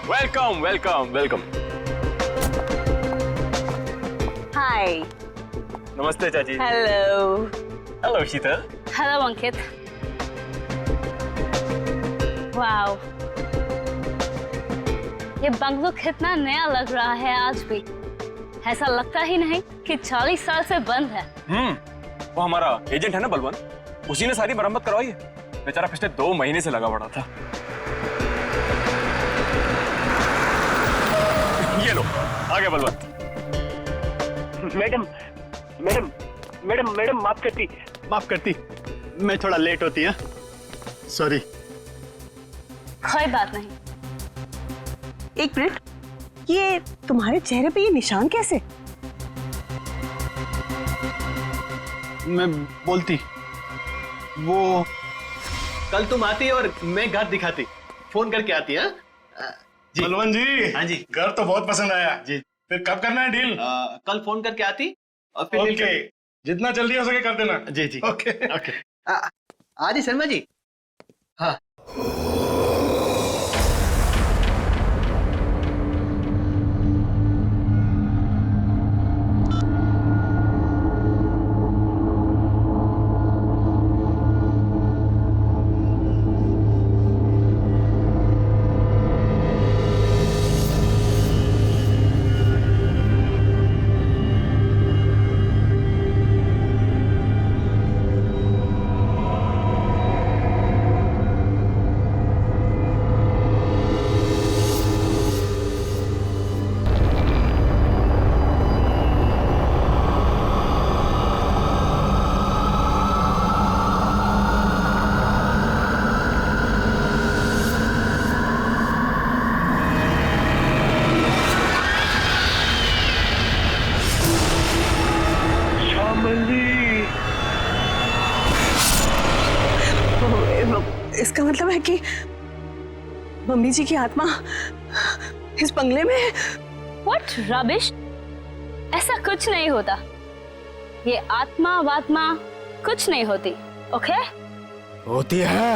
Welcome welcome welcome. हाय। नमस्ते चाची। Hello. Hello शीतल। Hello अंकित। Wow, ये बंगलो कितना नया लग रहा है आज भी। ऐसा लगता ही नहीं कि 40 साल से बंद है। वो हमारा एजेंट है ना बलवंत, उसी ने सारी मरम्मत करवाई है। बेचारा पिछले 2 महीने से लगा पड़ा था। ये लो आ गया Balwant. Madam madam madam madam माफ करती, मैं थोड़ा लेट होती है, सॉरी। कोई बात नहीं। एक मिनट, ये तुम्हारे चेहरे पे ये निशान कैसे? मैं बोलती, वो कल तुम आती और मैं घर दिखाती, फोन करके आती है। जी बलवंत जी। हाँ जी। घर तो बहुत पसंद आया जी। फिर कब करना है डील? कल फोन करके आती और फिर ओके, जितना जल्दी हो सके कर देना। जी जी ओके ओके। आदि शर्मा जी। हाँ इसका मतलब है कि मम्मी जी की आत्मा इस बंगले में है। What rubbish? ऐसा कुछ नहीं होता। ये आत्मा वात्मा कुछ नहीं होती, ओके? होती है।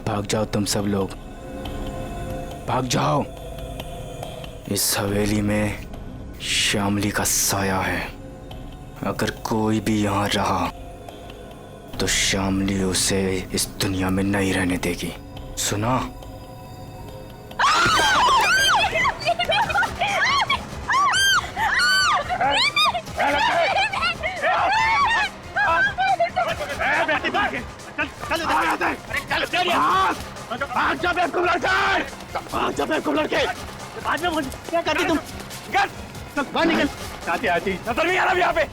भाग जाओ तुम सब लोग, भाग जाओ। इस हवेली में श्यामली का साया है। अगर कोई भी यहाँ रहा तो श्यामली उसे इस दुनिया में नहीं रहने देगी, सुना? क्या करती तुम? बाहर निकल। आती नजर नहीं आ रहा यहाँ पे।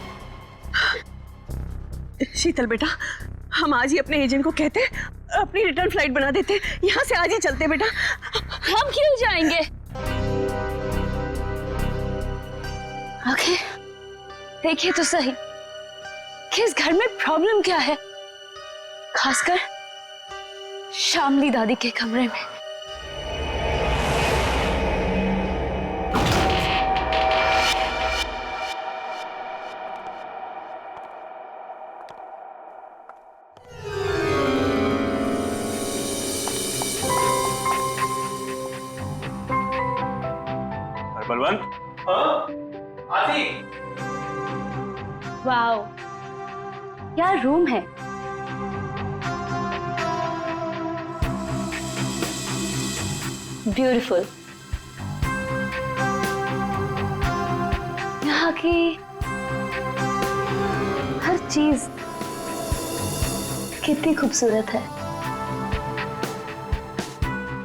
शीतल बेटा, हम आज ही अपने एजेंट को कहते, अपनी रिटर्न फ्लाइट बना देते, यहाँ से आज ही चलते बेटा। हम क्यों जाएंगे? ओके, देखिए तो सही कि इस घर में प्रॉब्लम क्या है, खासकर श्यामली दादी के कमरे में। बलवंत। आती। वाओ, क्या रूम है। ब्यूटीफुल। यहाँ की हर चीज कितनी खूबसूरत है,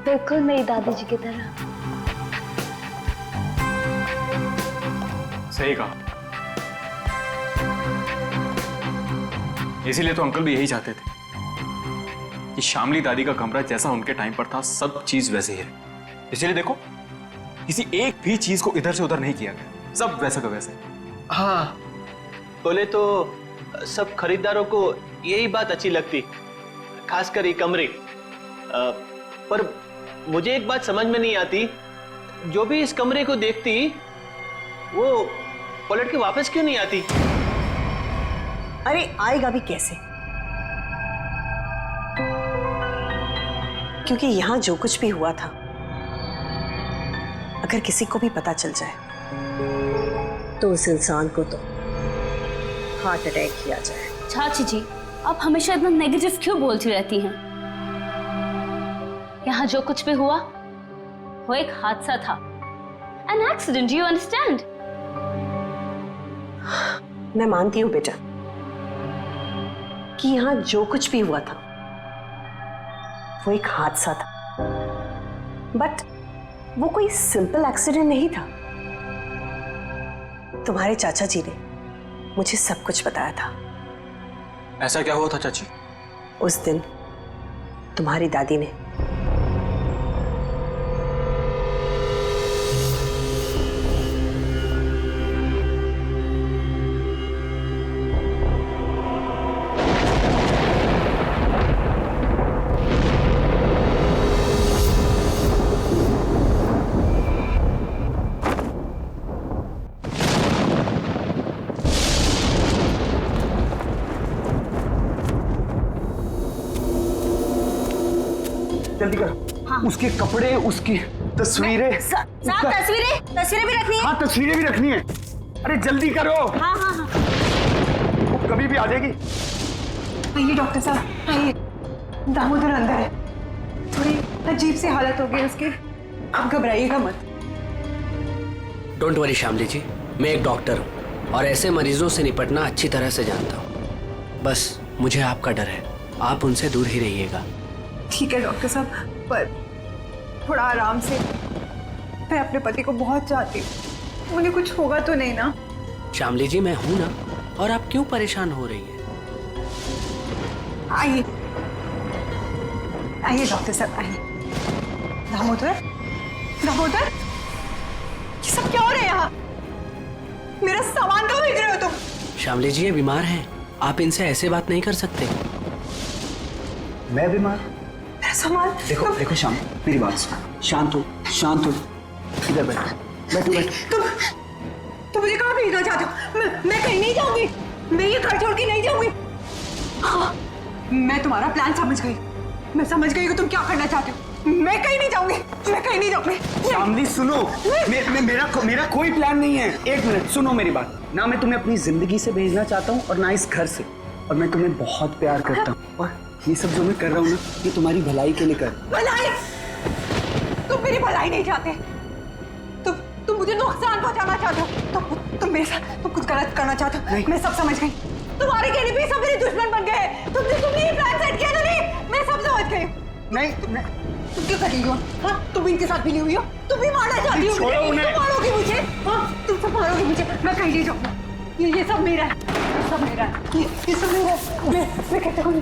बिल्कुल मेरी दादी जी की तरह। सही कहा। इसीलिए तो अंकल भी यही चाहते थे कि श्यामली दादी का कमरा जैसा उनके टाइम पर था सब चीज वैसे ही रहे। इसीलिए देखो, किसी एक भी चीज को इधर से उधर नहीं किया गया, सब वैसा का वैसे। हाँ, बोले तो सब खरीदारों को यही बात अच्छी लगती, खासकर ये कमरे। पर मुझे एक बात समझ में नहीं आती, जो भी इस कमरे को देखती वो पलट के वापस क्यों नहीं आती? अरे आएगा भी कैसे? क्योंकि यहां जो कुछ भी हुआ था, अगर किसी को भी पता चल जाए तो उस इंसान को तो हार्ट अटैक किया जाए। चाची जी, आप हमेशा इतना नेगेटिव क्यों बोलती रहती हैं? यहाँ जो कुछ भी हुआ वो एक हादसा था, एन एक्सीडेंट, यू अंडरस्टैंड? मैं मानती हूँ बेटा कि यहाँ जो कुछ भी हुआ था वो एक हादसा था, बट वो कोई सिंपल एक्सीडेंट नहीं था। तुम्हारे चाचा जी ने मुझे सब कुछ बताया था। ऐसा क्या हुआ था चाची? उस दिन तुम्हारी दादी ने जल्दी करो। हाँ। उसके कपड़े, उसकी तस्वीरें। साहब तस्वीरें भी रखनी है। हाँ, तस्वीरें भी रखनी है। अरे जल्दी करो। हाँ हाँ हाँ। वो कभी भी आ जाएगी। आइए डॉक्टर साहब, आइए। दामोदर अंदर है, थोड़ी अजीब सी हालत हो गई उसकी, आप घबराइएगा मत। डोंट वरी शामली जी, मैं एक डॉक्टर हूँ और ऐसे मरीजों से निपटना अच्छी तरह से जानता हूँ। बस मुझे आपका डर है, आप उनसे दूर ही रहिएगा। ठीक है डॉक्टर साहब, पर थोड़ा आराम से। मैं अपने पति को बहुत चाहती हूँ, उन्हें कुछ होगा तो नहीं ना? शामली जी, मैं हूं ना, और आप क्यों परेशान हो रही हैं? आइए आइए डॉक्टर साहब, आइए। दामोदर, दामोदर, ये सब क्या हो रहा है यहाँ? मेरा सामान क्यों भेज रहे हो तुम? शामली जी, ये बीमार हैं, आप इनसे ऐसे बात नहीं कर सकते। मैं बीमार? मेरा सामान? देखो देखो श्याम, मेरी बात सुनो। शांत हो, शांत हो। इधर बैठो, बैठो। तुम मुझे कहाँ भेजना चाहते हो? मैं कहीं नहीं जाऊंगी, मैं ये घर छोड़ के नहीं जाऊंगी। हाँ, मैं तुम्हारा प्लान समझ गई, मैं समझ गई कि तुम क्या करना चाहते हो। मैं कहीं नहीं जाऊंगी, मैं कहीं नहीं जाऊंगी। शामली सुनो, मेरा कोई प्लान नहीं है। एक मिनट सुनो मेरी बात। ना मैं तुम्हें अपनी जिंदगी से भेजना चाहता हूँ और ना इस घर से, और मैं तुम्हें बहुत प्यार करता हूँ, और ये सब जो मैं कर रहा हूँ ना, ये तुम्हारी भलाई के लिए कर। भलाई? तुम मेरी भलाई नहीं चाहते, तुम मुझे नुकसान पहुंचाना चाहते हो, तुम मेरे साथ तुम कुछ गलत करना चाहते हो। मैं सब समझ गई, तुम्हारे कहने पे सब मेरे दुश्मन बन गए। तुमने ये प्लान सेट किया था। नहीं, मैं सब समझ गई। नहीं, तुम क्यों कर रही हो? हाँ, तुम इनके साथ मिली हुई हो, तुम भी मारना चाहती हो मुझे, तुम मारोगी मुझे। हाँ, तुम सब मारोगी मुझे, मैं कहीं नहीं जाऊंगी। ये सब मेरा है, ये सब मेरा है, ये सब मेरा है। मैं कहता हूँ,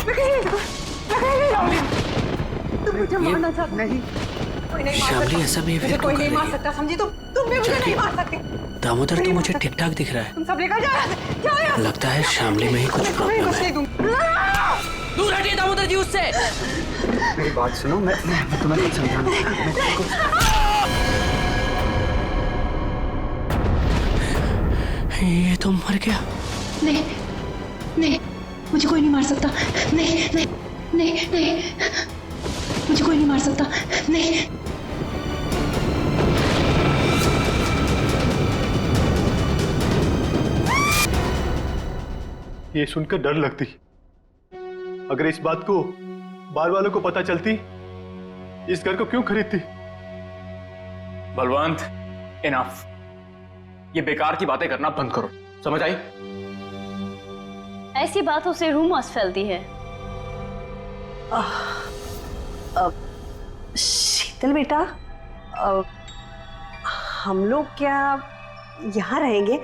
मैं कहीं नहीं जाऊंगी। तुम मुझे मारना चाहते? नहीं, कोई नहीं मार सकता। ऐसा भी मुझे कोई नहीं मार सकता, समझी? तुम भी मुझे नहीं मार सकते। दामोदर, तो मुझे ठीक ठाक दिख रहा है। तुम सब लेकर जाओ। लगता है शामली में ही कुछ प्रॉब्लम है। दूर हटिए दामोदर जी उससे। मेरी बात सुनो, मैं तुम्हें कुछ समझाना। ये तो मर गया। नहीं नहीं, मुझे कोई नहीं मार सकता। नहीं नहीं नहीं नहीं, मुझे कोई नहीं मार सकता। नहीं। ये सुनकर डर लगती। अगर इस बात को बार वालों को पता चलती, इस घर को क्यों खरीदती? बलवंत, इनफ। ये बेकार की बातें करना बंद करो, समझ आई? ऐसी बातों से रूमर्स फैलती है। शीतल बेटा, हम लोग क्या यहाँ रहेंगे?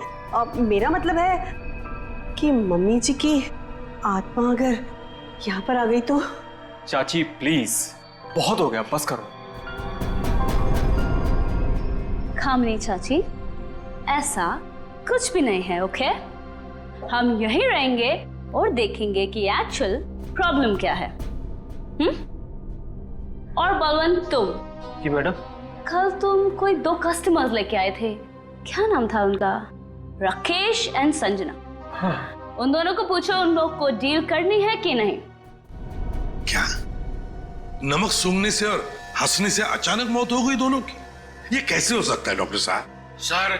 मेरा मतलब है कि मम्मी जी की आत्मा अगर यहाँ पर आ गई तो। चाची प्लीज, बहुत हो गया, बस करो। खामनी चाची, ऐसा कुछ भी नहीं है, ओके? हम यहीं रहेंगे और देखेंगे कि एक्चुअल प्रॉब्लम क्या है। और बलवंत, तुम जी मैडम। कल तुम कोई 2 कस्टमर्स लेके आए थे, क्या नाम था उनका? राकेश एंड संजना। उन दोनों को पूछो उन लोग को डील करनी है कि नहीं। क्या नमक सूंघने से और हंसने से अचानक मौत हो गई दोनों की? ये कैसे हो सकता है डॉक्टर साहब? सर,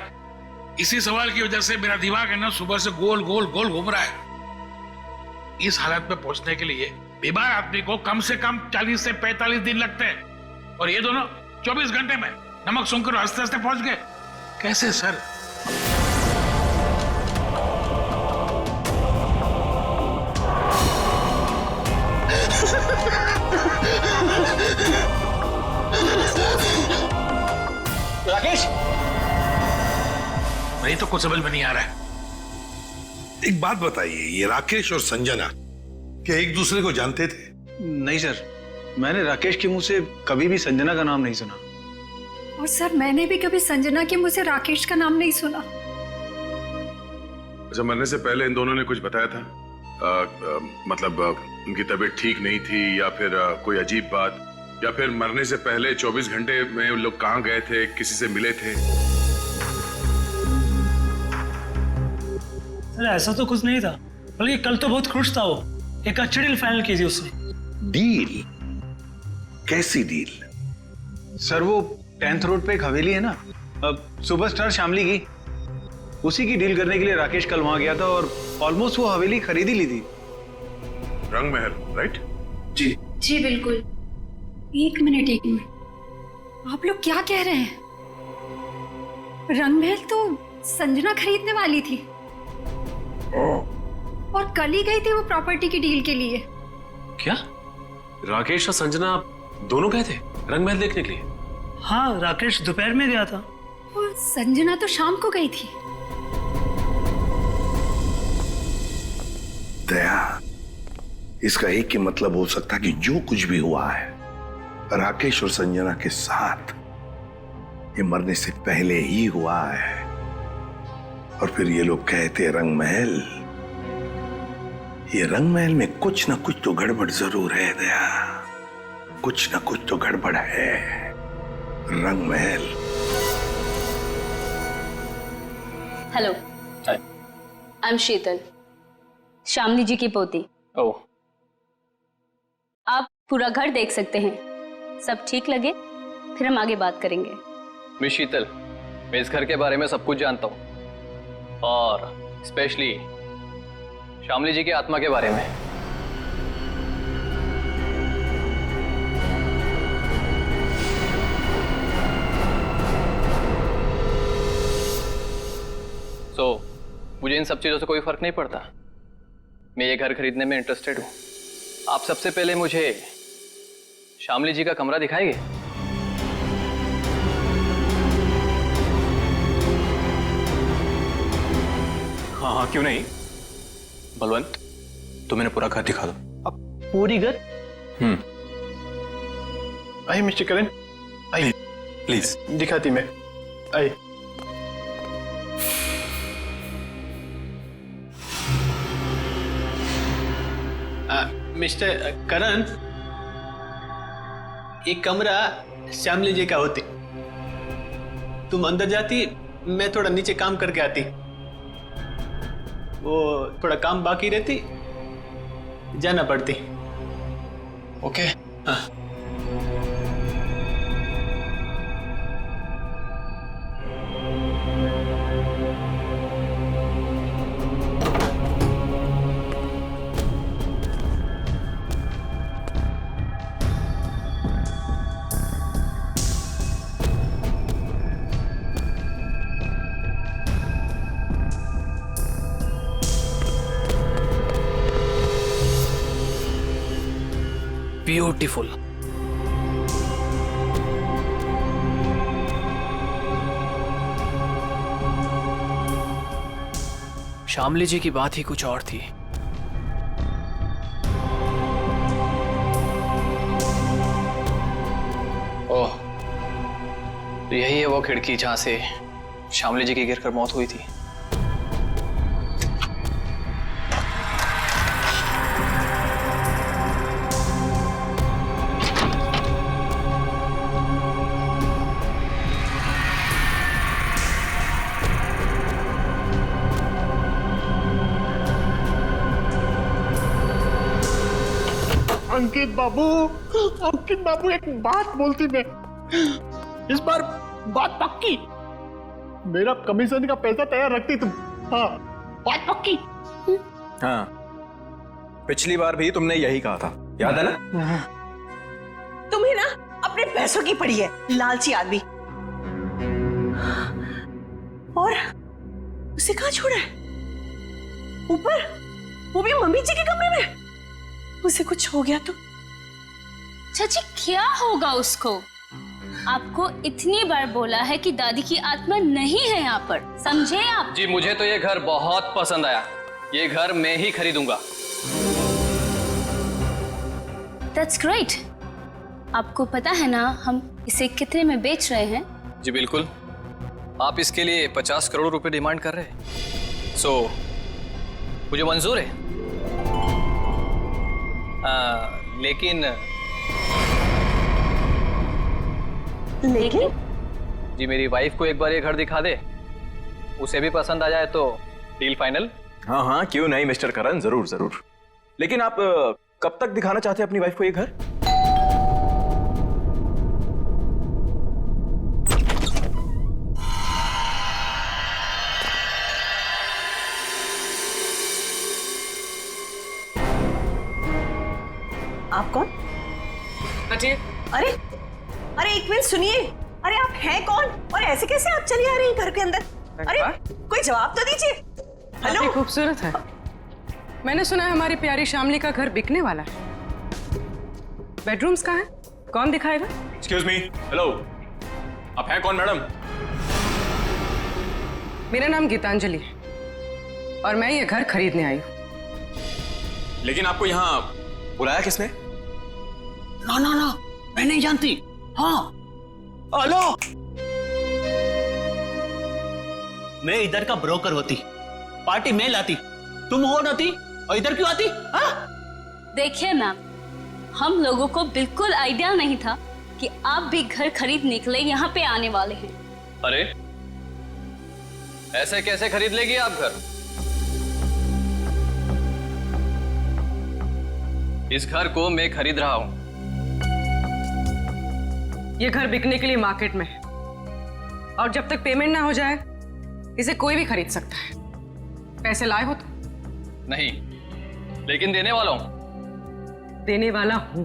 इसी सवाल की वजह से मेरा दिमाग है ना सुबह से गोल गोल गोल घूम रहा है। इस हालत में पहुंचने के लिए बीमार आदमी को कम से कम 40 से 45 दिन लगते हैं, और ये दोनों 24 घंटे में नमक सूंघकर हंसते हंसते पहुंच गए। कैसे सर? राकेश, नहीं तो कुछ समझ में नहीं आ रहा है। एक बात बताइए, ये राकेश और संजना क्या एक दूसरे को जानते थे? नहीं सर, मैंने राकेश के मुंह से कभी भी संजना का नाम नहीं सुना। और सर मैंने भी कभी संजना के मुंह से राकेश का नाम नहीं सुना। अच्छा, मरने से पहले इन दोनों ने कुछ बताया था? मतलब उनकी तबीयत ठीक नहीं थी, या फिर कोई अजीब बात, या फिर मरने से पहले 24 घंटे में उन लोग कहाँ गए थे, किसी से मिले थे? अरे ऐसा तो कुछ नहीं था, बल्कि कल तो बहुत खुश था वो। एक अच्छी डील फाइनल की थी उसने। डील? कैसी डील? सर वो 10th रोड पे एक हवेली है ना, सुपरस्टार शामली की, उसी की डील करने के लिए राकेश कल वहां गया था और ऑलमोस्ट वो हवेली खरीद ही ली थी। रंग महल, राइट? जी जी बिल्कुल। एक मिनट, आप लोग क्या कह रहे हैं? रंगमहल तो संजना खरीदने वाली थी और कल ही गई थी वो प्रॉपर्टी की डील के लिए। क्या राकेश और संजना दोनों गए थे रंगमहल देखने के लिए? हाँ, राकेश दोपहर में गया था और संजना तो शाम को गई थी। दया, इसका एक ही मतलब हो सकता कि जो कुछ भी हुआ है राकेश और संजना के साथ, ये मरने से पहले ही हुआ है। और फिर ये लोग कहते रंगमहल, ये रंगमहल में कुछ ना कुछ तो गड़बड़ जरूर है दया, कुछ ना कुछ तो गड़बड़ है। रंगमहल। हेलो, आई एम शीतल, शामली जी की पोती। ओह, आप पूरा घर देख सकते हैं, सब ठीक लगे फिर हम आगे बात करेंगे। मिस शीतल, मैं इस घर के बारे में सब कुछ जानता हूँ, और स्पेशली शामली जी की आत्मा के बारे में। मुझे इन सब चीजों से कोई फर्क नहीं पड़ता। मैं ये घर खरीदने में इंटरेस्टेड हूँ। आप सबसे पहले मुझे शामली जी का कमरा दिखाएंगे? हाँ हाँ, क्यों नहीं। बलवंत, तो मैंने पूरा घर दिखा दो। अब पूरी घर? आइए मिस्टर करण, आइए प्लीज। दिखाती मैं, आइए। मिस्टर करण, एक कमरा श्यामली जी का होती, तुम अंदर जाती, मैं थोड़ा नीचे काम करके आती, वो थोड़ा काम बाकी रहती, जाना पड़ती। ओके। हाँ। ब्यूटीफुल। शामली जी की बात ही कुछ और थी। ओह, तो यही है वो खिड़की जहां से शामली जी की गिरकर मौत हुई थी। अंकित बाबू एक बात बोलती मैं, इस बार बात पक्की, मेरा कमीशन का पैसा तैयार रखती तुम। हाँ, बात पक्की। हाँ, पिछली बार भी तुमने यही कहा था, याद है ना? तुम्हें ना अपने पैसों की पड़ी है, लालची आदमी। और उसे कहाँ छोड़ा है? ऊपर, वो भी मम्मी जी के कमरे में। उसे कुछ हो गया तो? चाची क्या होगा उसको? आपको इतनी बार बोला है कि दादी की आत्मा नहीं है यहाँ पर, समझे आप? जी मुझे तो ये घर बहुत पसंद आया, ये घर मैं ही खरीदूंगा। That's great. आपको पता है ना हम इसे कितने में बेच रहे हैं? जी बिल्कुल, आप इसके लिए 50 करोड़ रुपए डिमांड कर रहे हैं, सो मुझे मंजूर है। लेकिन जी मेरी वाइफ को एक बार ये घर दिखा दे, उसे भी पसंद आ जाए तो डील फाइनल। हाँ हाँ, क्यों नहीं मिस्टर करण, जरूर जरूर। लेकिन आप कब तक दिखाना चाहते हैं अपनी वाइफ को ये घर? आप कौन? अरे अरे एक मिनट सुनिए, अरे आप हैं कौन और ऐसे कैसे आप चली आ रही हैं घर के अंदर? अरे कोई जवाब तो दीजिए। हेलो, खूबसूरत है। मैंने सुना है हमारी प्यारी शामली का घर बिकने वाला है। बेडरूम्स कहाँ हैं? कौन दिखाएगा? एक्सक्यूज मी, हेलो, आप हैं कौन मैडम? मेरा नाम गीतांजलि है और मैं ये घर खरीदने आई हूँ। लेकिन आपको यहाँ बुलाया किसने? ना ना ना, मैं नहीं जानती। हाँ, हेलो, मैं इधर का ब्रोकर होती, पार्टी में लाती, तुम हो नाती और इधर क्यों आती? हाँ? देखिए मैम, हम लोगों को बिल्कुल आइडिया नहीं था कि आप भी घर खरीदने के लिए यहाँ पे आने वाले हैं। अरे ऐसे कैसे खरीद लेगी आप घर? इस घर को मैं खरीद रहा हूं। ये घर बिकने के लिए मार्केट में है और जब तक पेमेंट ना हो जाए इसे कोई भी खरीद सकता है। पैसे लाए हो तो? नहीं, लेकिन देने वाला हूं। देने वाला हूं।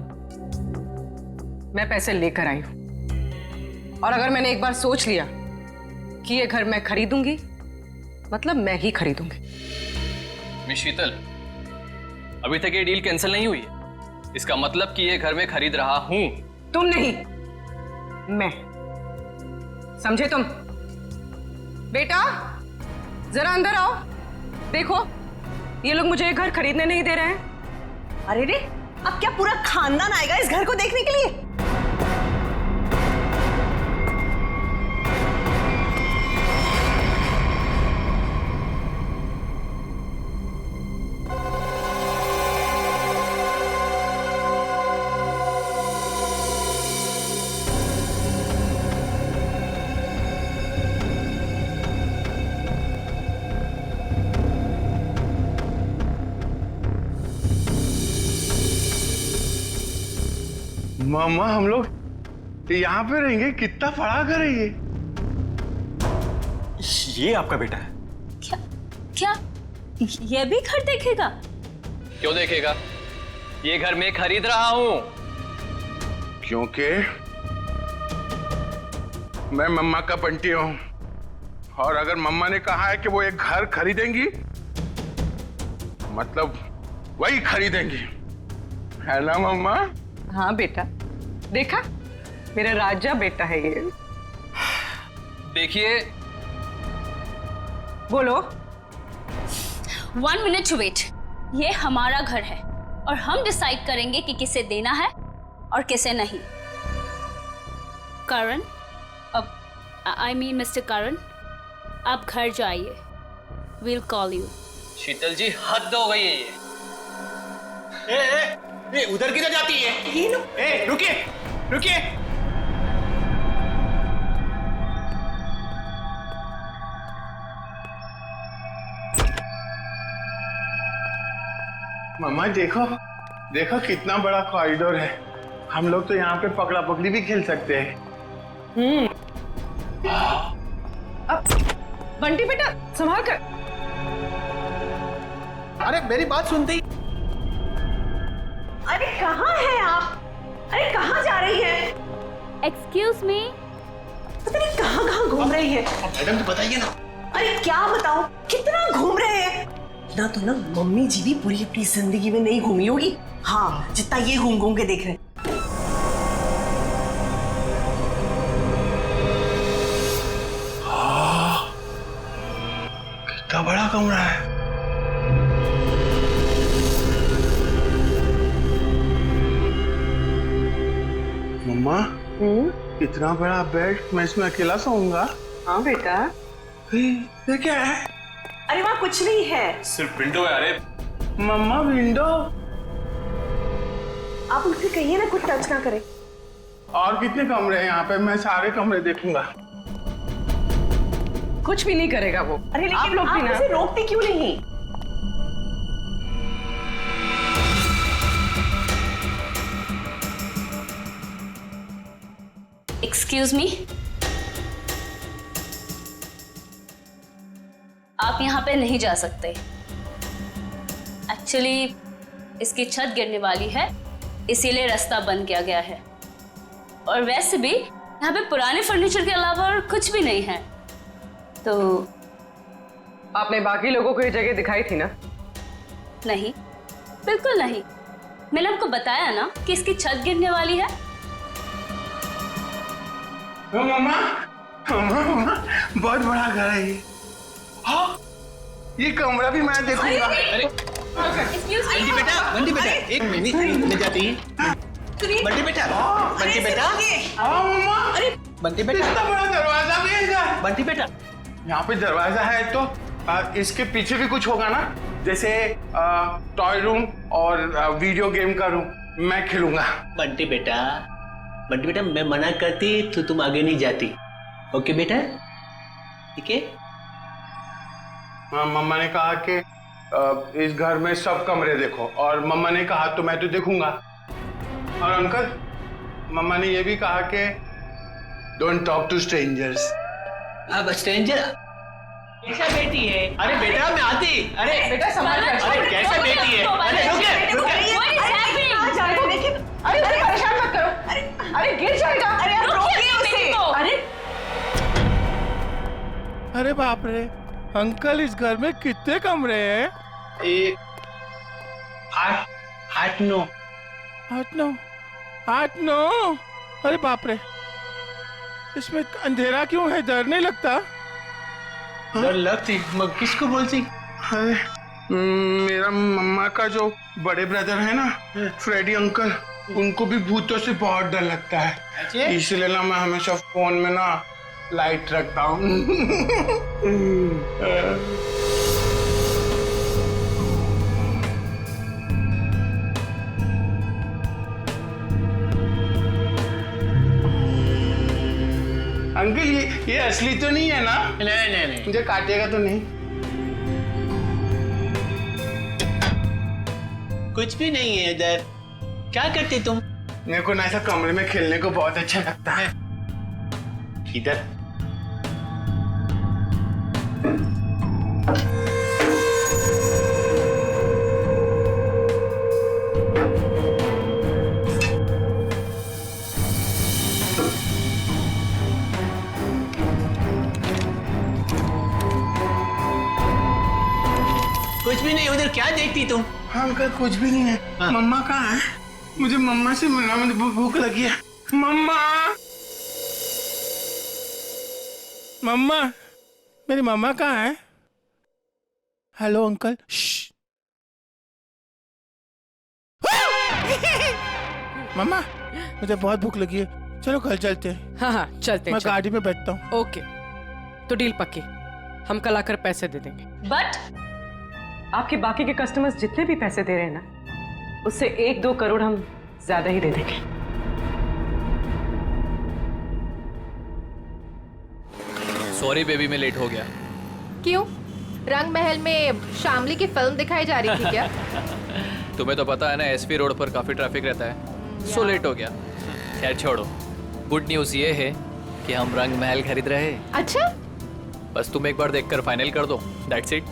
मैं पैसे लेकर आई हूं और अगर मैंने एक बार सोच लिया कि ये घर मैं खरीदूंगी, मतलब मैं ही खरीदूंगी। मिस शीतल, अभी तक ये डील कैंसिल नहीं हुई है, इसका मतलब कि ये घर मैं खरीद रहा हूं। तुम नहीं, मैं। समझे तुम? बेटा जरा अंदर आओ, देखो ये लोग मुझे घर खरीदने नहीं दे रहे हैं। अरे रे, अब क्या पूरा खानदान आएगा इस घर को देखने के लिए? मामा, हम लोग यहाँ पे रहेंगे? कितना बड़ा घर है ये? ये आपका बेटा है? क्या ये भी घर देखेगा? क्यों देखेगा? ये घर मैं खरीद रहा हूं। क्योंकि मैं मम्मा का बंटी हूं और अगर मम्मा ने कहा है कि वो एक घर खरीदेंगी, मतलब वही खरीदेंगी, है ना मम्मा? हाँ बेटा, देखा मेरा राजा बेटा है ये। देखिए, बोलो। 1 मिनट टू वेट। ये हमारा घर है और हम डिसाइड करेंगे कि किसे देना है और किसे नहीं। करण, अब आई मीन मिस्टर करण, आप घर जाइए। Will call you. Sheetal ji, हद हो गई है ये। ए, उधर किधर जाती है? ये लो। रुकिए रुकिए। मम्मा देखो, देखो कितना बड़ा कॉरिडोर है, हम लोग तो यहाँ पे पकड़ा पकड़ी भी खेल सकते हैं। अब बंटी बेटा संभाल कर। अरे मेरी बात सुनते ही। अरे कहाँ हैं आप? अरे कहाँ जा रही हैं? Excuse me. पता नहीं कहाँ कहाँ घूम रही है। मैडम तो बताइए ना। अरे क्या बताऊं, कितना घूम रहे हैं ना। तो ना मम्मी जी भी पूरी अपनी जिंदगी में नहीं घूमी होगी, हाँ, जितना ये घूम घूम के देख रहे हैं। कितना बड़ा कमरा है। मम्मा, इतना बड़ा बेड, मैं इसमें अकेला सोऊंगा? हाँ बेटा। ये क्या है? अरे वहाँ कुछ नहीं है, सिर्फ विंडो है। अरे मम्मा विंडो? आप उनसे कहिए ना कुछ टच ना करें। और कितने कमरे हैं यहाँ पे? मैं सारे कमरे देखूंगा। कुछ भी नहीं करेगा वो। अरे लेकिन आप लोग भी ना उसे रोकते क्यों नहीं? एक्सक्यूज मी, आप यहाँ पे नहीं जा सकते। एक्चुअली इसकी छत गिरने वाली है, इसीलिए रास्ता बंद किया गया है। और वैसे भी यहाँ पे पुराने फर्नीचर के अलावा और कुछ भी नहीं है। तो आपने बाकी लोगों को ये जगह दिखाई थी ना? नहीं, बिल्कुल नहीं। मैंने आपको बताया ना कि इसकी छत गिरने वाली है। मम्मा, मम्मा, बहुत बड़ा घर है ये। हाँ, ये कमरा भी मैं देखूंगा। बंटी बेटा, बंटी बेटा, एक मिनट में जाती है। बंटी बेटा, बंटी बेटा। हाँ मम्मा। अरे बंटी बेटा, इतना बड़ा दरवाजा भी है इधर। बंटी बेटा। यहाँ पे दरवाजा है तो इसके पीछे भी कुछ होगा ना, जैसे टॉय रूम और वीडियो गेम का रूम। मैं खेलूंगा। बंटी बेटा, बंटी बेटा, मैं मना करती तो तुम आगे नहीं जाती। ओके बेटा, ठीक है? हाँ, मम्मा ने कहा कि इस घर में सब कमरे देखो, और मम्मा ने कहा तो मैं तो देखूंगा। और अंकल, मम्मा ने ये भी कहा कि डोंट टॉक टू स्ट्रेंजर्स। अब स्ट्रेंजर कैसा बेटी है? अरे बेटा मैं आती। अरे बेटा संभाल कर। अरे कैसा बेटी है? अरे रुके रुके। कहाँ जा रहे हैं? लेकिन अरे उसे परेशान मत करो। अरे गिर जाएगा। अरे आप रोकिए उसे। अरे अरे बाप रे अंकल, इस घर में कितने कमरे हैं? आठ नौ। आठ नौ। अरे बाप रे, इसमें अंधेरा क्यों है? डर नहीं लगता? डर लगती, मगर किसको बोलती? अरे मेरा मम्मा का जो बड़े ब्रदर है ना, फ्रेडी अंकल, उनको भी भूतों से बहुत डर लगता है। इसलिए ना मैं हमेशा फोन में ना लाइट रखता हूँ। अंकल ये असली तो नहीं है ना? नहीं। मुझे काटेगा तो नहीं? कुछ भी नहीं है इधर। क्या करते तुम? मेरे को ना ऐसा कमरे में खेलने को बहुत अच्छा लगता है। इधर कुछ भी नहीं। उधर क्या देखती तुम? हाँ अंकल, कुछ भी नहीं है। हाँ। मम्मा कहाँ है? मुझे मम्मा से मिलना, मुझे भूख लगी है। मम्मा, मम्मा, मेरी मम्मा कहाँ है? Hello uncle. मम्मा, मुझे बहुत भूख लगी है, चलो घर चलते हैं। हाँ चलते। मैं गाड़ी में बैठता हूँ। ओके, तो डील पक्की। हम कल आकर पैसे दे देंगे। बट आपके बाकी के कस्टमर्स जितने भी पैसे दे रहे हैं ना, उससे 1-2 करोड़ हम ज्यादा ही दे देंगे। सॉरी बेबी, मैं लेट हो गया। क्यों? रंग महल में शामली की फिल्म दिखाई जा रही थी क्या? तुम्हें तो पता है ना, एसपी रोड पर काफी ट्रैफिक रहता है, सो लेट हो गया। खैर छोड़ो, गुड न्यूज ये है कि हम रंग महल खरीद रहे हैं। अच्छा, बस तुम एक बार देखकर फाइनल कर दो, दैट्स इट।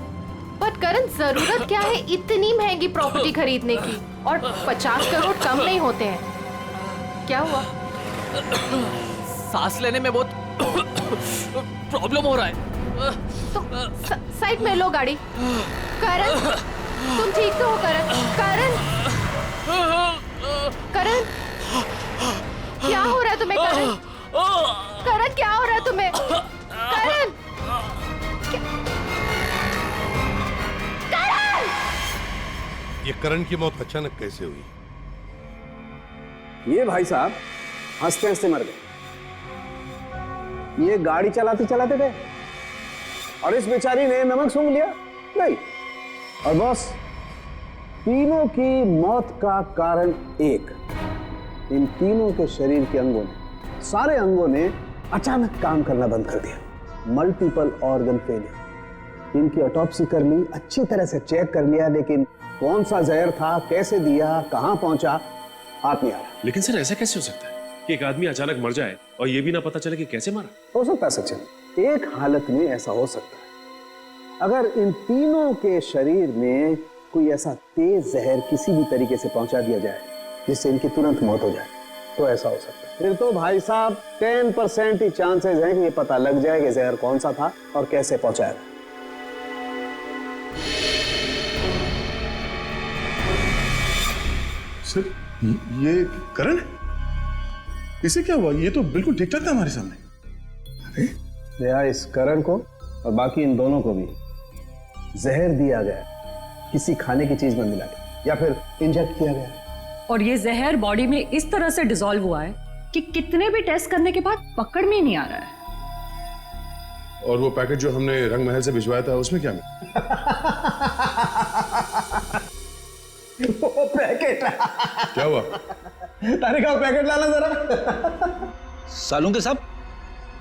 बट करण, जरूरत क्या है इतनी महंगी प्रॉपर्टी खरीदने की? और 50 करोड़ कम नहीं होते हैं। क्या हुआ? सांस लेने में बहुत प्रॉब्लम हो रहा है। तो साइड में लो गाड़ी। करण, तुम ठीक तो हो? करण, करण, करण, क्या हो रहा है तुम्हें? करण, करण, क्या हो रहा है तुम्हें? करण, करण! ये करण की मौत अचानक कैसे हुई? ये भाई साहब हंसते हंसते मर गए। ये गाड़ी चलाते चलाते थे और इस बेचारी ने नमक सूंघ लिया। नहीं, और बॉस, तीनों की मौत का कारण एक, इन तीनों के शरीर के अंगों ने, सारे अंगों ने अचानक काम करना बंद कर दिया। Multiple organ failure. इनकी ऑटोप्सी कर ली, अच्छी तरह से चेक कर लिया, लेकिन कौन सा जहर था, कैसे दिया, कहां पहुंचा, हाथ नहीं आ रहा। लेकिन सर ऐसा कैसे हो सकता है कि एक आदमी अचानक मर जाए और ये भी ना पता चले कि कैसे मरा? हो सकता है सचिन, एक हालत में ऐसा हो सकता है, अगर इन तीनों के शरीर में कोई ऐसा तेज जहर किसी भी तरीके से पहुंचा दिया जाए जिससे इनकी तुरंत मौत हो जाए, तो ऐसा हो सकता है। फिर तो भाई साहब 10% ही चांसेस हैं कि ये पता लग जाए कि जहर कौन सा था और कैसे पहुंचाया। सर, ये करण, इसे क्या हुआ? ये तो बिल्कुल ठीक ठाक था हमारे सामने। अरे इस करण को और बाकी इन दोनों को भी जहर दिया गया, किसी खाने की चीज में मिला के, या फिर इंजेक्ट किया गया। और ये जहर बॉडी में इस तरह से डिसॉल्व हुआ है कि कितने भी टेस्ट करने के बाद पकड़ में नहीं आ रहा है। और वो पैकेट जो हमने रंग महल से भिजवाया था, उसमें क्या मिला? वो पैकेट क्या हुआ? तारिका, पैकेट लाना जरा। सालुंके साहब,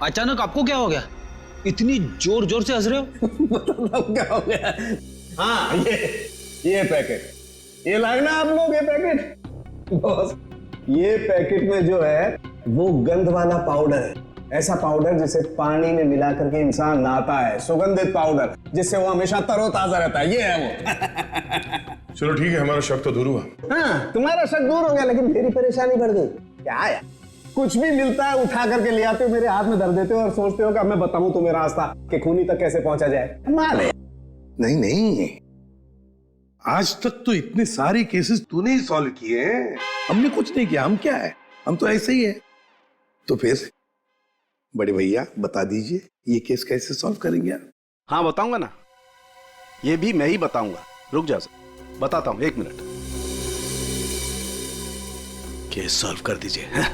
अचानक आपको क्या हो गया? इतनी जोर जोर से हंस रहे हो? बताओ क्या हो गया? हाँ, ये पैकेट, ये लाए ना आप लोग, ये पैकेट। बॉस, ये पैकेट में जो है वो गंध वाला पाउडर है, ऐसा पाउडर जिसे पानी में मिला करके इंसान नहाता है, सुगंधित पाउडर जिससे वो हमेशा तरोताजा रहता है, ये है वो। चलो ठीक है, हमारा शक तो दूर हुआ। हाँ, तुम्हारा शक दूर हो गया, लेकिन मेरी परेशानी बढ़ गई। क्या यार, कुछ भी मिलता है उठा करके ले आते हो, मेरे हाथ में धर देते हो और सोचते हो कि अब मैं बताऊं तुम्हें रास्ता कि खूनी तक कैसे पहुंचा जाए। माल है। नहीं नहीं, आज तक तो इतने सारे केसेस तूने ही सॉल्व किए हैं, हमने कुछ नहीं किया। हम क्या है, हम तो ऐसे ही है। तो फिर बड़े भैया बता दीजिए, ये केस कैसे सॉल्व करेंगे आप? हाँ बताऊंगा ना, ये भी मैं ही बताऊंगा। रुक जा, बताता हूं, 1 मिनट। केस सॉल्व कर दीजिए। है?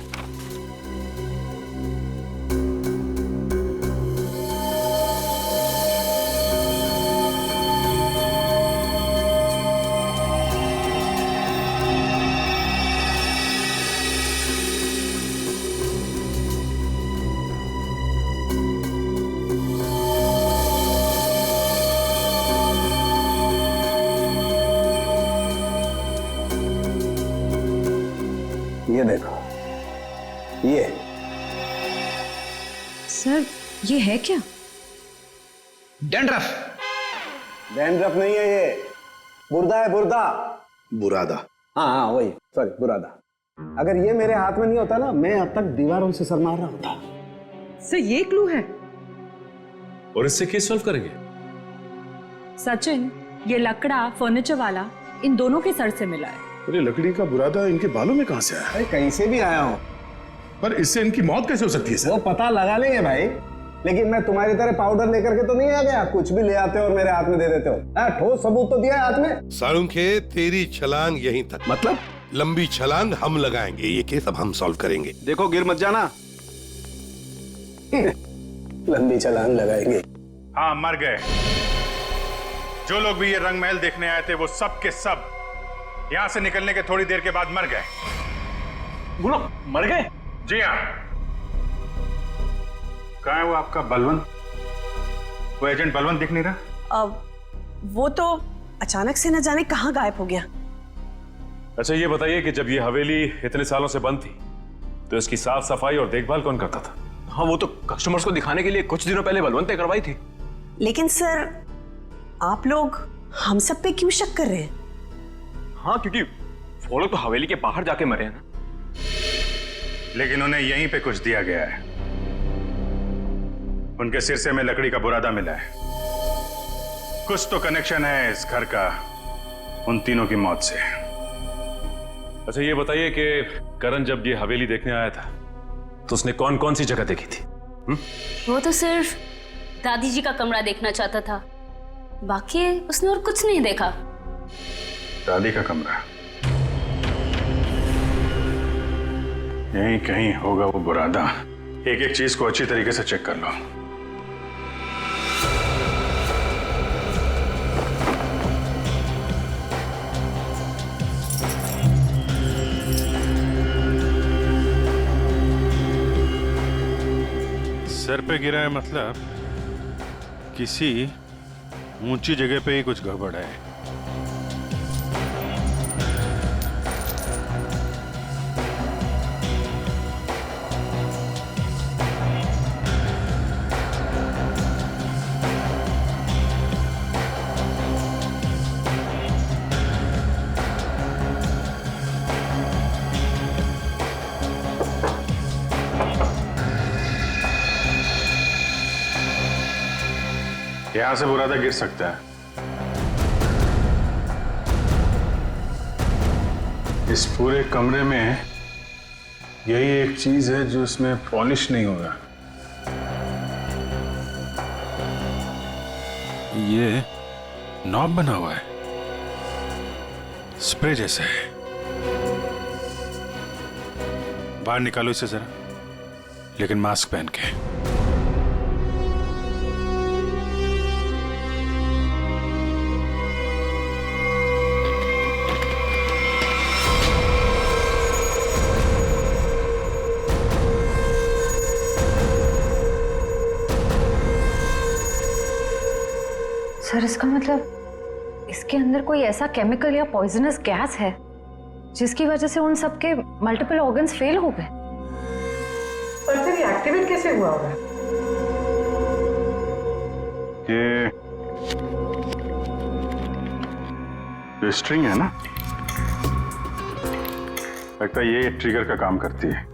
ये देखो, ये सर, ये है क्या? डैंड्रफ। डैंड्रफ नहीं है, ये बुर्दा है, बुर्दा। बुरादा। हाँ हाँ वही, सॉरी, बुरादा। अगर ये मेरे हाथ में नहीं होता ना, मैं अब तक दीवारों से सर मार रहा होता। सर, ये क्लू है। और इससे केस सॉल्व करेंगे? सचिन, ये लकड़ा फर्नीचर वाला इन दोनों के सर से मिला है। अरे लकड़ी का बुरादा इनके बालों में कहां से आया? अरे कहीं से भी आया हूं, पर इससे इनकी मौत कैसे हो सकती है सर? वो पता लगा लेंगे भाई, लेकिन मैं तुम्हारी तरह पाउडर लेकर के तो नहीं आ गया, कुछ भी ले आते हो और मेरे हाथ में दे देते हो। ठोस सबूत तो दिया है हाथ में। सालुंके, तेरी छलांग यहीं तक। मतलब? लंबी छलांग हम लगाएंगे, ये केस अब हम सॉल्व करेंगे। देखो, गिर मत जाना। लंबी छलांग लगाएंगे। हाँ, मर गए। जो लोग भी ये रंग महल देखने आए थे, वो सब के सब यहां से निकलने के थोड़ी देर के बाद मर गए। बोलो, मर गए? जी हाँ। कहाँ है वो आपका बलवंत? वो एजेंट बलवंत दिख नहीं रहा। वो तो अचानक से न जाने कहाँ गायब हो गया। अच्छा ये बताइए कि जब ये हवेली इतने सालों से बंद थी तो इसकी साफ सफाई और देखभाल कौन करता था? हाँ, वो तो कस्टमर्स को दिखाने के लिए कुछ दिनों पहले बलवंत ने करवाई थी। लेकिन सर, आप लोग हम सब पे क्यों शक कर रहे हैं? हाँ, क्योंकि वो लोग तो हवेली के बाहर जाके मरे हैं ना। लेकिन उन्हें यहीं पे कुछ दिया गया है। उनके सिरसे में लकड़ी का बुरादा मिला है। कुछ तो कनेक्शन है इस घर का उन तीनों की मौत से। अच्छा ये बताइए कि करण जब ये हवेली देखने आया था तो उसने कौन कौन सी जगह देखी थी? वो तो सिर्फ दादी जी का कमरा देखना चाहता था, बाकी उसने और कुछ नहीं देखा। दादी का कमरा? यहीं कहीं होगा वो बुरादा। एक एक चीज को अच्छी तरीके से चेक कर लो। सर पे गिरा है मतलब किसी ऊंची जगह पे ही कुछ गड़बड़ है। यहां से बुरादा गिर सकता है। इस पूरे कमरे में यही एक चीज है जो इसमें पॉलिश नहीं होगा। ये नॉब बना हुआ है, स्प्रे जैसा है। बाहर निकालो इसे जरा, लेकिन मास्क पहन के। सर, इसका मतलब इसके अंदर कोई ऐसा केमिकल या पॉइजनस गैस है जिसकी वजह से उन सब के मल्टीपल ऑर्गन्स फेल हो गए। पर फिर एक्टिवेट कैसे हुआ होगा? ये स्ट्रिंग है ना, लगता है ये ट्रिगर का काम करती है।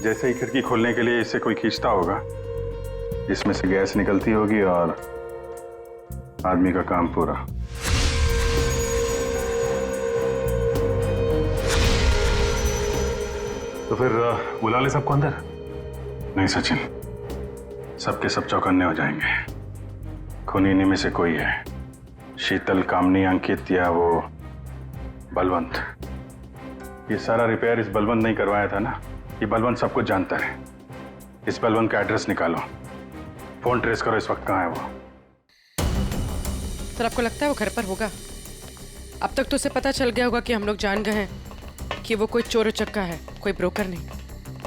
जैसे ही खिड़की खोलने के लिए इसे कोई खींचता होगा, इसमें से गैस निकलती होगी और आदमी का काम पूरा। तो फिर बुला ले सबको अंदर। नहीं सचिन, सबके सब चौकन्ने हो जाएंगे। खूनी इन्हीं में से कोई है, शीतल, कामनी, अंकित या वो बलवंत। ये सारा रिपेयर इस बलवंत नहीं करवाया था ना। ये बलवंत सब कुछ जानता है। इस बलवंत का एड्रेस निकालो, फोन ट्रेस करो, इस वक्त कहाँ है वो। सर, आपको लगता है वो घर पर होगा? अब तक तो उसे पता चल गया होगा कि हम लोग जान गए हैं कि वो कोई चोर उचक्का है, कोई ब्रोकर नहीं,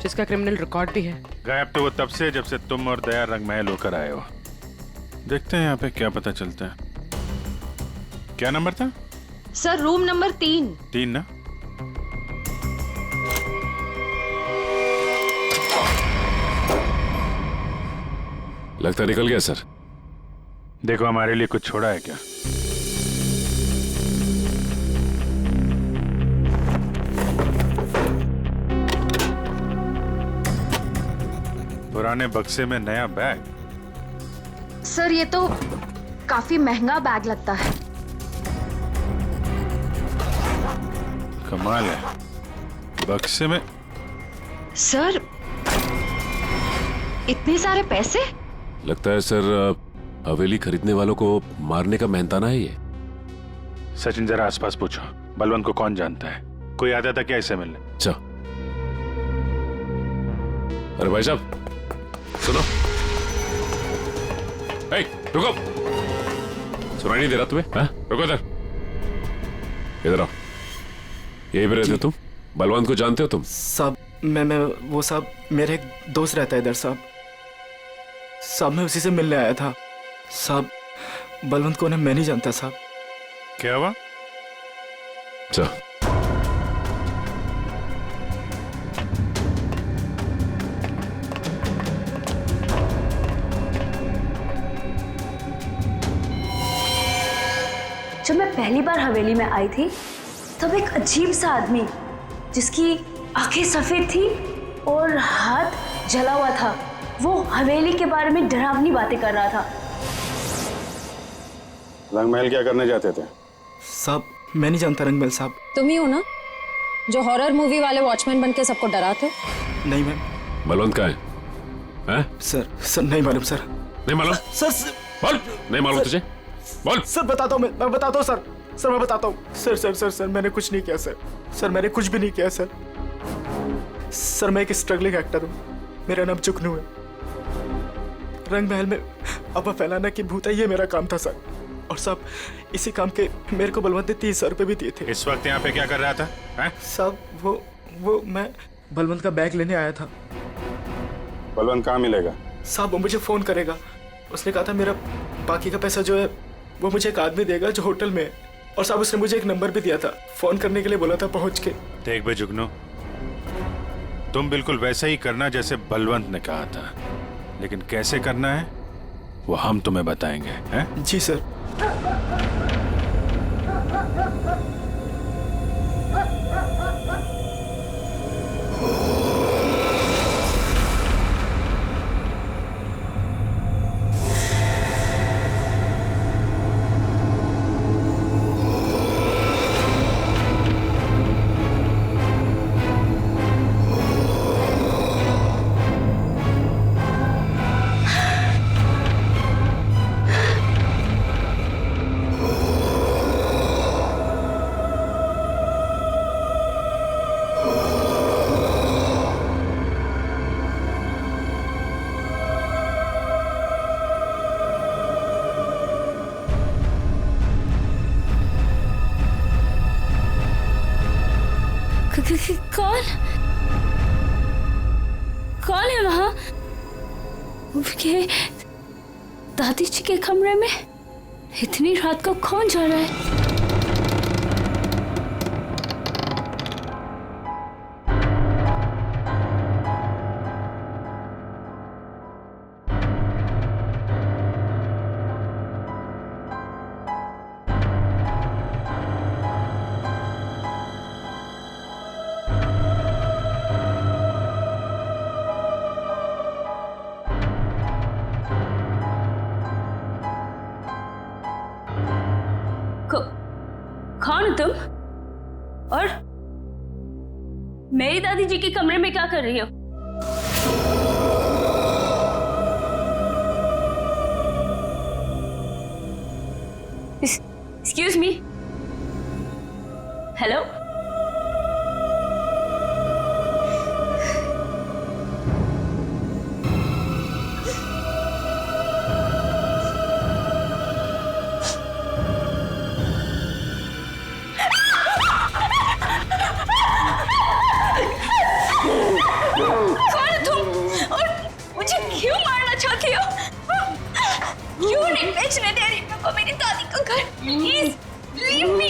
जिसका क्रिमिनल रिकॉर्ड भी है। गायब तो वो तब से जब से तुम और दया रंग महल होकर आए हो। देखते हैं यहाँ पे क्या पता चलता है। क्या नंबर था? Sir, room number 3। 3 ना? लगता निकल गया सर। देखो हमारे लिए कुछ छोड़ा है क्या? पुराने बक्से में नया बैग? सर, ये तो काफी महंगा बैग लगता है। कमाल है, बक्से में। सर, इतने सारे पैसे? लगता है सर हवेली खरीदने वालों को मारने का मेहनताना है ये। सचिन, जरा आसपास पूछो, बलवंत को कौन जानता है? कोई आता था क्या इसे मिलने? अच्छा, अरे भाई साहब सुनो। ए, रुको, सुनाई नहीं दे रहा तुम्हें? हाँ? रुको इधर आओ। यही पे रहते हो तुम? बलवंत को जानते हो तुम? साहब मैं वो साहब, मेरे एक दोस्त रहता है इधर साहब। मैं उसी से मिलने आया था साहब। बलवंत को मैं नहीं जानता साहब। क्या हुआ? अच्छा, जब मैं पहली बार हवेली में आई थी तब एक अजीब सा आदमी जिसकी आंखें सफेद थी और हाथ जला हुआ था, वो हवेली के बारे में डरावनी बातें कर रहा था। रंगमहल क्या करने जाते थे? साहब मैं नहीं जानता रंगमहल साहब। तुम ही हो ना जो हॉरर मूवी वाले वॉचमैन बनके सबको डराते? नहीं मैम। बलवंत कहाँ है? सर नहीं मालूम सर। नहीं मालूम? सर बोल, नहीं मालूम तुझे? बोल। सर बताता हूँ, मैं बताता हूँ सर। सर मैं बताता हूँ। सर मैंने कुछ नहीं किया सर। सर मैंने कुछ भी नहीं किया सर। सर मैं एक स्ट्रगलिंग एक्टर हूँ, मेरा नाम जुगनू है। रंगमहल में अफवाह फैलाना कि भूत है, ये मेरा काम था सर। और साहब इसी काम के मेरे को बलवंत ने 30,000 रुपए भी दिए थे। इस वक्त यहाँ पे क्या कर रहा था? साहब वो मैं बलवंत का बैग लेने आया था। बलवंत कहाँ मिलेगा? साहब वो मुझे फोन करेगा। उसने कहा था मेरा बाकी का पैसा जो है वो मुझे एक आदमी देगा जो होटल में है। और साहब उसने मुझे एक नंबर भी दिया था, फोन करने के लिए बोला था पहुंच के। देख बे जुगनू, तुम बिल्कुल वैसे ही करना जैसे बलवंत ने कहा था, लेकिन कैसे करना है वो हम तुम्हें बताएंगे। हैं? जी सर। कौन है वहां? के दादी जी के कमरे में इतनी रात को कौन जा रहा है? कौन हो तुम? और मेरी दादी जी के कमरे में क्या कर रही हो? Excuse me. हेलो? बेचने दे रही को मेरी दादी का घर। Please leave me.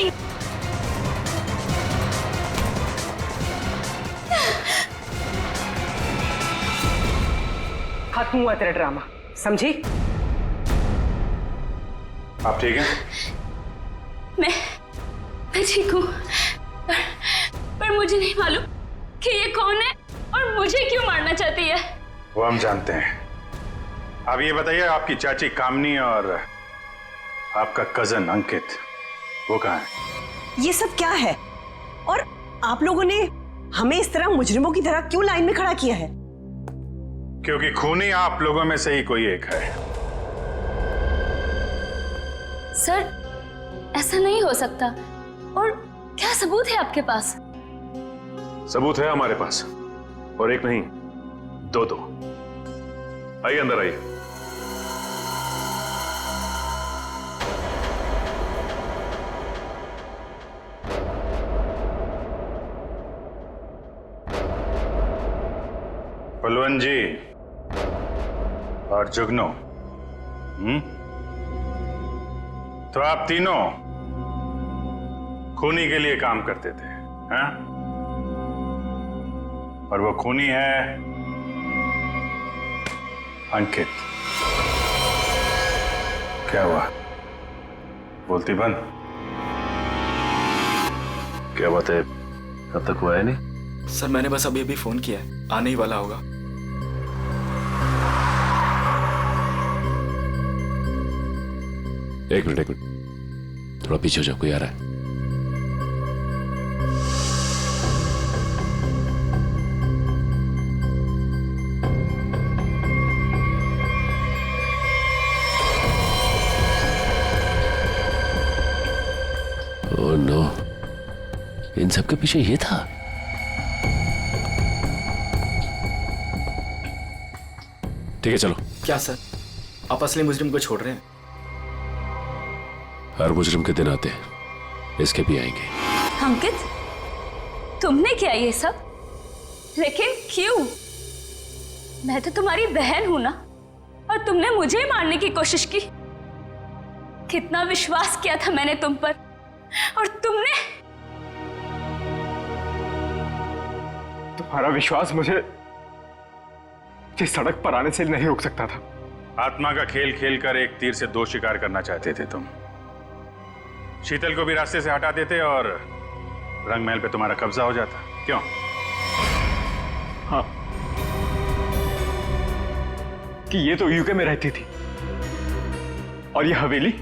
खत्म हुआ तेरा ड्रामा, समझी? आप ठीक हैं? मैं ठीक हूँ, पर मुझे नहीं मालूम कि ये कौन है और मुझे क्यों मारना चाहती है। वो हम जानते हैं। अब ये बताइए, आपकी चाची कामनी और आपका कजन अंकित वो कहाँ है? ये सब क्या है? और आप लोगों ने हमें इस तरह मुजरिमों की तरह क्यों लाइन में खड़ा किया है? क्योंकि खूनी आप लोगों में से ही कोई एक है। सर ऐसा नहीं हो सकता। और क्या सबूत है आपके पास? सबूत है हमारे पास, और एक नहीं दो। आइए अंदर आइए। बलवंत जी और जुगनू, तो आप तीनों खूनी के लिए काम करते थे, हैं? और वो खूनी है अंकित। क्या हुआ? बोलती बंद? क्या बात है, अब तक वो आया नहीं? सर मैंने बस अभी अभी फोन किया है, आने ही वाला होगा। एक मिनट, थोड़ा पीछे हो जाओ, कोई आ रहा है। ओह नो, इन सब के पीछे ये था। ठीक है चलो। क्या सर, आप असली मुजरिम को छोड़ रहे हैं? हर मुजरिम के दिन आते हैं, इसके भी आएंगे। अंकित, तुमने किया ये सब? लेकिन क्यों? मैं तो तुम्हारी बहन हूं ना, और तुमने मुझे मारने की कोशिश की। कितना विश्वास किया था मैंने तुम पर, और तुमने। तुम्हारा विश्वास मुझे सड़क पर आने से नहीं रोक सकता था। आत्मा का खेल खेल कर एक तीर से दो शिकार करना चाहते थे तुम। शीतल को भी रास्ते से हटा देते और रंगमहल पे तुम्हारा कब्जा हो जाता। क्यों? हाँ, कि ये तो यूके में रहती थी और ये हवेली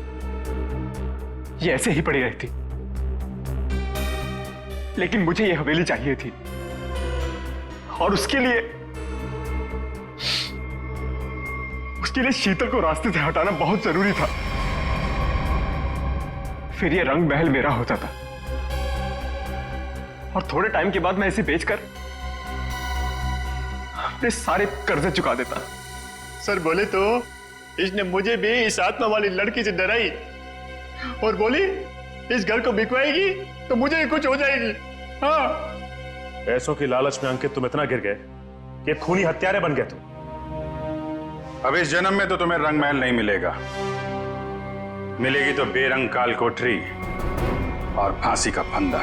ये ऐसे ही पड़ी रहती, लेकिन मुझे ये हवेली चाहिए थी और उसके लिए शीतल को रास्ते से हटाना बहुत जरूरी था। फिर ये रंग महल मेरा होता था और थोड़े टाइम के बाद मैं इसे बेचकर अपने सारे कर्जे चुका देता। सर बोले तो इसने मुझे भी इस आत्मा वाली लड़की से डराई और बोली इस घर को बिकवाएगी तो मुझे ही कुछ हो जाएगी। हाँ, पैसों की लालच में अंकित तुम इतना गिर गए कि खूनी हत्यारे बन गए तुम। अब इस जन्म में तो तुम्हें रंगमहल नहीं मिलेगा, मिलेगी तो बेरंग काल कोठरी और फांसी का फंदा।